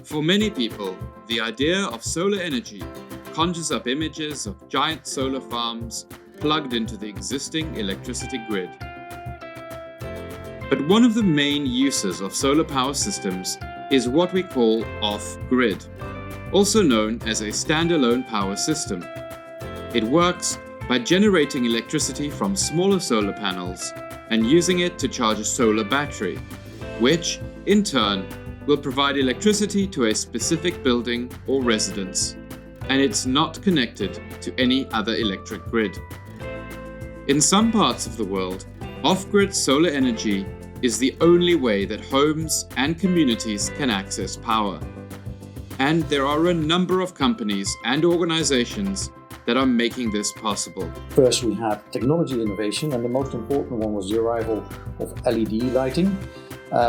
For many people, the idea of solar energy conjures up images of giant solar farms plugged into the existing electricity grid. But one of the main uses of solar power systems is what we call off-grid, also known as a standalone power system. It works by generating electricity from smaller solar panels and using it to charge a solar battery, which, in turn, will provide electricity to a specific building or residence, and it's not connected to any other electric grid. In some parts of the world, off-grid solar energy is the only way that homes and communities can access power. And there are a number of companies and organizations that are making this possible. First, we had technology innovation, and the most important one was the arrival of LED lighting,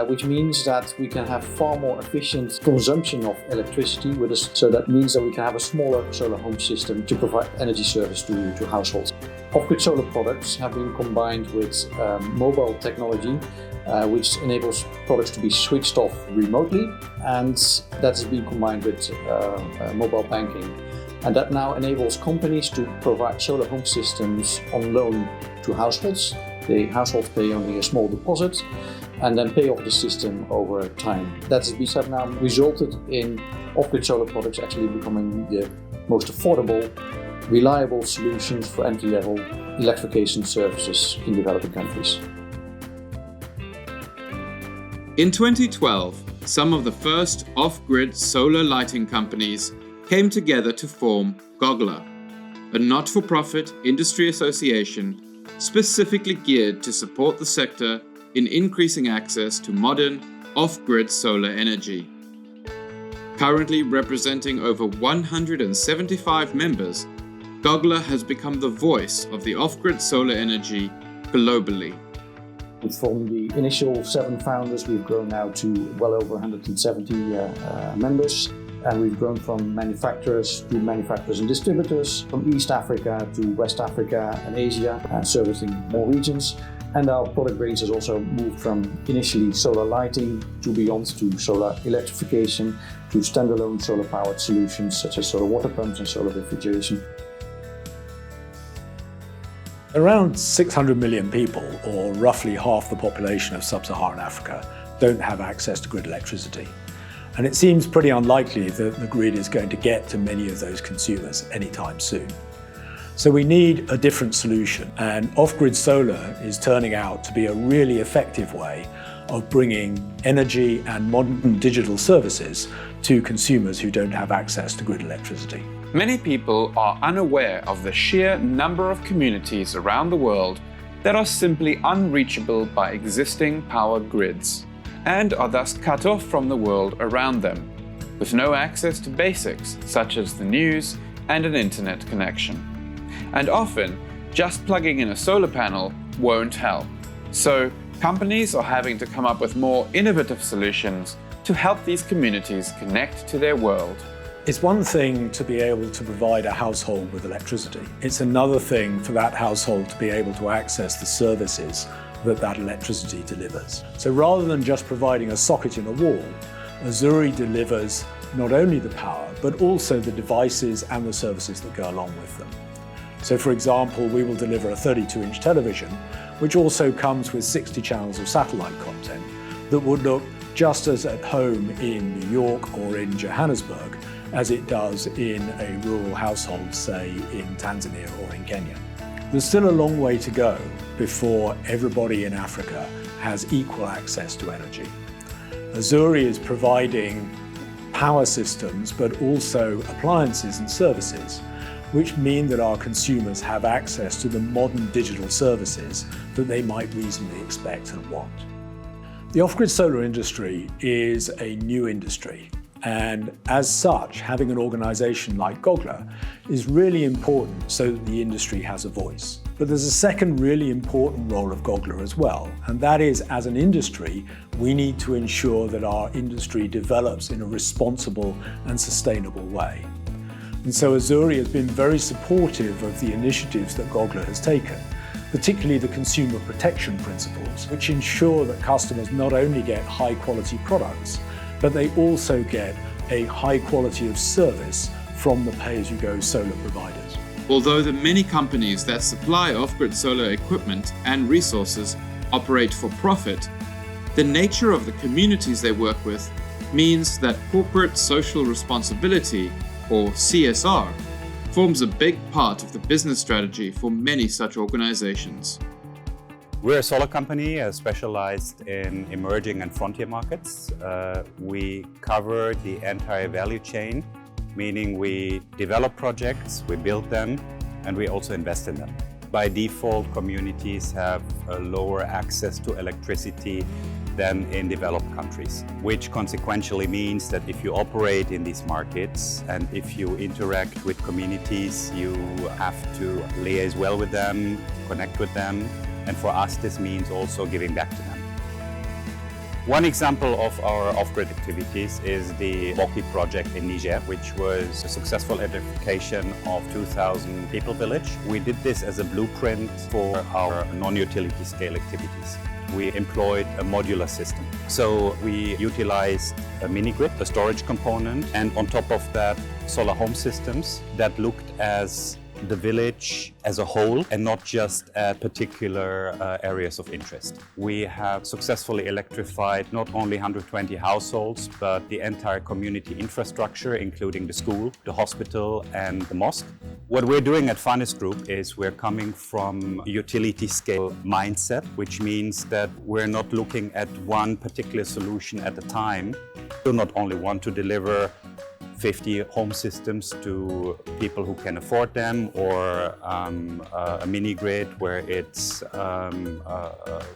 which means that we can have far more efficient consumption of electricity with us. So that means that we can have a smaller solar home system to provide energy service to households. Off-grid solar products have been combined with mobile technology, which enables products to be switched off remotely, and that has been combined with mobile banking. And that now enables companies to provide solar home systems on loan to households. The households pay only a small deposit and then pay off the system over time. That has now resulted in off-grid solar products actually becoming the most affordable, reliable solutions for entry-level electrification services in developing countries. In 2012, some of the first off-grid solar lighting companies came together to form Gogla, a not-for-profit industry association specifically geared to support the sector in increasing access to modern off-grid solar energy. Currently representing over 175 members, Gogla has become the voice of the off-grid solar energy globally. From the initial 7 founders, we've grown now to well over 170 members. And we've grown from manufacturers to manufacturers and distributors, from East Africa to West Africa and Asia, servicing more regions. And our product range has also moved from initially solar lighting to beyond to solar electrification to standalone solar powered solutions such as solar water pumps and solar refrigeration. Around 600 million people, or roughly half the population of sub-Saharan Africa, don't have access to grid electricity. And it seems pretty unlikely that the grid is going to get to many of those consumers anytime soon. So we need a different solution, and off-grid solar is turning out to be a really effective way of bringing energy and modern digital services to consumers who don't have access to grid electricity. Many people are unaware of the sheer number of communities around the world that are simply unreachable by existing power grids, and are thus cut off from the world around them, with no access to basics such as the news and an internet connection. And often, just plugging in a solar panel won't help. So, companies are having to come up with more innovative solutions to help these communities connect to their world. It's one thing to be able to provide a household with electricity. It's another thing for that household to be able to access the services that electricity delivers. So rather than just providing a socket in a wall, Azuri delivers not only the power, but also the devices and the services that go along with them. So for example, we will deliver a 32-inch television, which also comes with 60 channels of satellite content that would look just as at home in New York or in Johannesburg as it does in a rural household, say in Tanzania or in Kenya. There's still a long way to go before everybody in Africa has equal access to energy. Azuri is providing power systems, but also appliances and services, which mean that our consumers have access to the modern digital services that they might reasonably expect and want. The off-grid solar industry is a new industry, and as such, having an organization like Gogla is really important so that the industry has a voice. But there's a second really important role of Gogla as well, and that is, as an industry, we need to ensure that our industry develops in a responsible and sustainable way. And so Azuri has been very supportive of the initiatives that Gogla has taken, particularly the consumer protection principles, which ensure that customers not only get high quality products, but they also get a high quality of service from the pay-as-you-go solar providers. Although the many companies that supply off-grid solar equipment and resources operate for profit, the nature of the communities they work with means that corporate social responsibility, or CSR, forms a big part of the business strategy for many such organizations. We're a solar company specialized in emerging and frontier markets. We cover the entire value chain, meaning we develop projects, we build them, and we also invest in them. By default, communities have a lower access to electricity than in developed countries, which consequentially means that if you operate in these markets and if you interact with communities, you have to liaise well with them, connect with them, and for us this means also giving back to them. One example of our off-grid activities is the Boki project in Niger, which was a successful electrification of 2,000 people village. We did this as a blueprint for our non-utility scale activities. We employed a modular system. So we utilized a mini-grid, a storage component, and on top of that, solar home systems that looked as the village as a whole and not just at particular areas of interest. We have successfully electrified not only 120 households, but the entire community infrastructure, including the school, the hospital, and the mosque. What we're doing at Fanes Group is we're coming from a utility scale mindset, which means that we're not looking at one particular solution at a time. We not only want to deliver 50 home systems to people who can afford them, or a mini grid where it's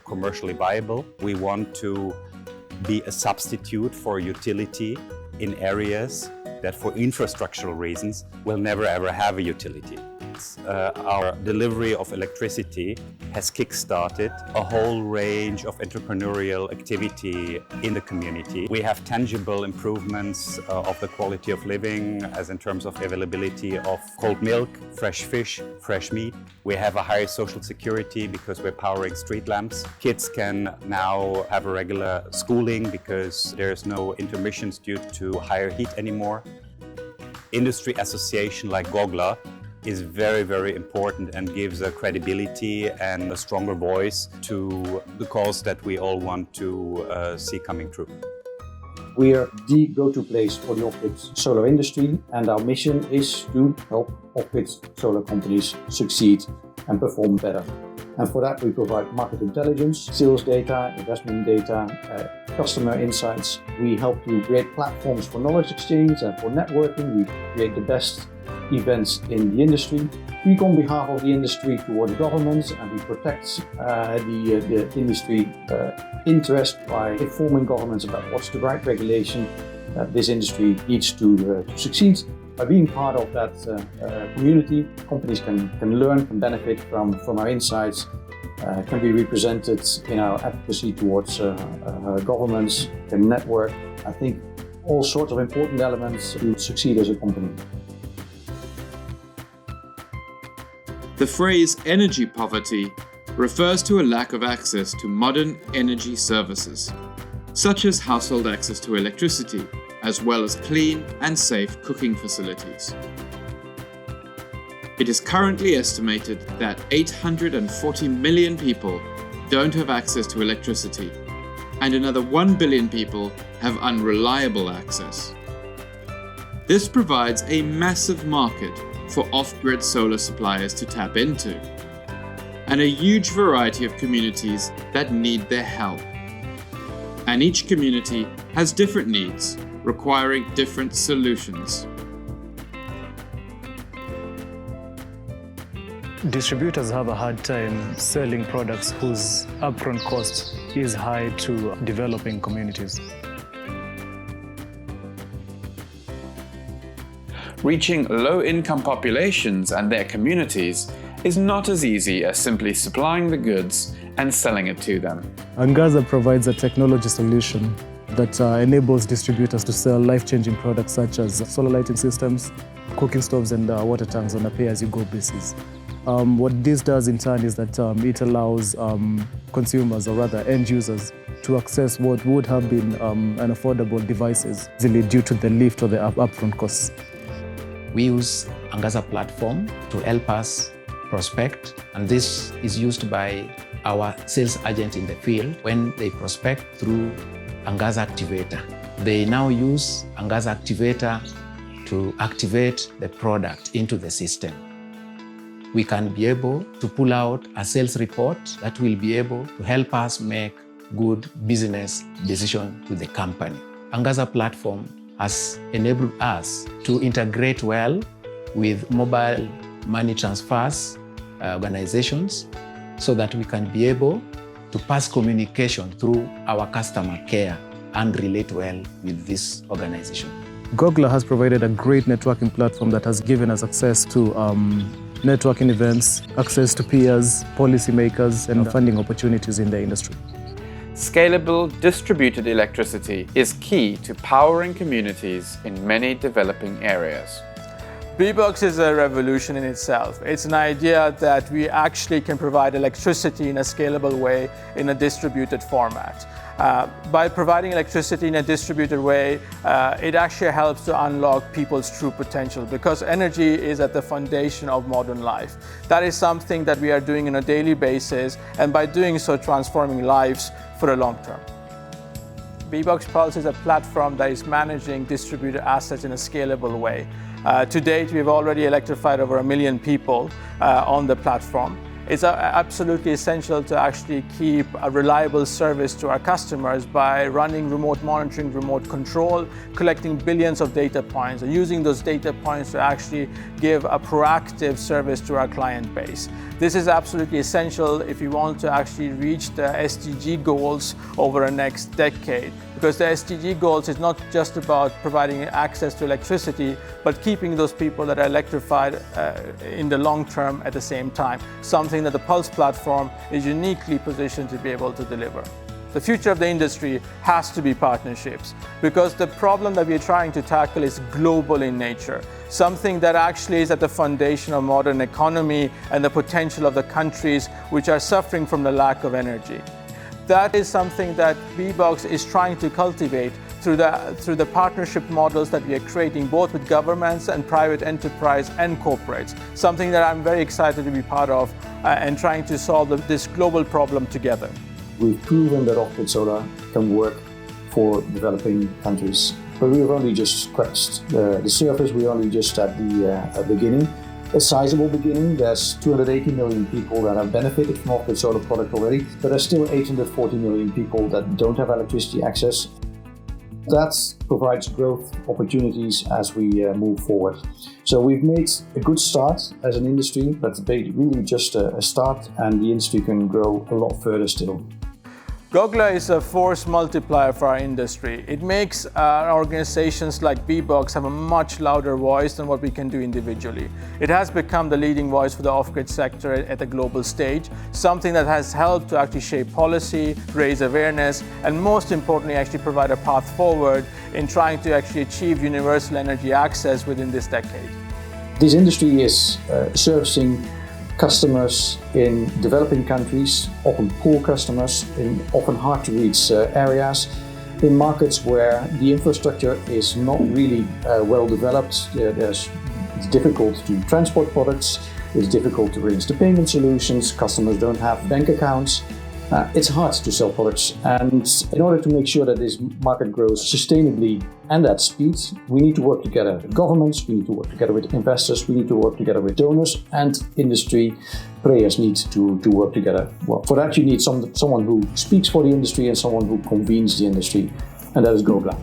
commercially viable. We want to be a substitute for utility in areas that for infrastructural reasons will never ever have a utility. Our delivery of electricity has kick-started a whole range of entrepreneurial activity in the community. We have tangible improvements of the quality of living, as in terms of availability of cold milk, fresh fish, fresh meat. We have a higher social security because we're powering street lamps. Kids can now have a regular schooling because there's no intermissions due to higher heat anymore. Industry association like Gogla is very, very important and gives a credibility and a stronger voice to the cause that we all want to see coming true. We are the go-to place for the off-grid solar industry, and our mission is to help off-grid solar companies succeed and perform better. And for that, we provide market intelligence, sales data, investment data, customer insights. We help to create platforms for knowledge exchange and for networking. We create the best events in the industry. We go on behalf of the industry towards governments, and we protect the industry interest by informing governments about what's the right regulation that this industry needs to succeed. By being part of that community, companies can learn, can benefit from our insights, can be represented in our advocacy towards governments, can network. I think all sorts of important elements to succeed as a company. The phrase energy poverty refers to a lack of access to modern energy services, such as household access to electricity, as well as clean and safe cooking facilities. It is currently estimated that 840 million people don't have access to electricity, and another 1 billion people have unreliable access. This provides a massive market for off-grid solar suppliers to tap into, and a huge variety of communities that need their help. And each community has different needs, requiring different solutions. Distributors have a hard time selling products whose upfront cost is high to developing communities. Reaching low-income populations and their communities is not as easy as simply supplying the goods and selling it to them. Angaza provides a technology solution that enables distributors to sell life-changing products such as solar lighting systems, cooking stoves, and water tanks on a pay-as-you-go basis. What this does in turn is that it allows consumers, or rather end users, to access what would have been unaffordable devices easily due to the lift or the upfront costs. We use Angaza platform to help us prospect, and this is used by our sales agent in the field when they prospect through Angaza Activator. They now use Angaza Activator to activate the product into the system. We can be able to pull out a sales report that will be able to help us make good business decisions to the company. Angaza platform has enabled us to integrate well with mobile money transfers organizations so that we can be able to pass communication through our customer care and relate well with this organization. Gogla has provided a great networking platform that has given us access to networking events, access to peers, policymakers, and funding opportunities in the industry. Scalable distributed electricity is key to powering communities in many developing areas. Bbox is a revolution in itself. It's an idea that we actually can provide electricity in a scalable way in a distributed format. By providing electricity in a distributed way, it actually helps to unlock people's true potential, because energy is at the foundation of modern life. That is something that we are doing on a daily basis, and by doing so, transforming lives for the long term. Bbox Pulse is a platform that is managing distributed assets in a scalable way. To date, we've already electrified over 1 million people on the platform. It's absolutely essential to actually keep a reliable service to our customers by running remote monitoring, remote control, collecting billions of data points, and using those data points to actually give a proactive service to our client base. This is absolutely essential if you want to actually reach the SDG goals over the next decade. Because the SDG goals is not just about providing access to electricity, but keeping those people that are electrified in the long term at the same time, something that the Pulse platform is uniquely positioned to be able to deliver. The future of the industry has to be partnerships, because the problem that we're trying to tackle is global in nature, something that actually is at the foundation of modern economy and the potential of the countries which are suffering from the lack of energy. That is something that Bbox is trying to cultivate through the partnership models that we are creating, both with governments and private enterprise and corporates, something that I'm very excited to be part of and trying to solve this global problem together. We've proven that off-grid solar can work for developing countries, but we've only just scratched the surface. We're only just at the beginning. A sizable beginning. There's 280 million people that have benefited from off-grid solar product already, but there's still 840 million people that don't have electricity access. That provides growth opportunities as we move forward. So we've made a good start as an industry, but really just a start, and the industry can grow a lot further still. Gogla is a force multiplier for our industry. It makes organizations like Bbox have a much louder voice than what we can do individually. It has become the leading voice for the off-grid sector at a global stage, something that has helped to actually shape policy, raise awareness, and most importantly, actually provide a path forward in trying to actually achieve universal energy access within this decade. This industry is servicing customers in developing countries, often poor customers in often hard to reach areas, in markets where the infrastructure is not really well developed. It's difficult to transport products, it's difficult to arrange the payment solutions, customers don't have bank accounts. It's hard to sell products, and in order to make sure that this market grows sustainably and at speed, we need to work together with governments, we need to work together with investors, we need to work together with donors, and industry players need to work together. Well, for that you need someone who speaks for the industry and someone who convenes the industry, and that is Gogla.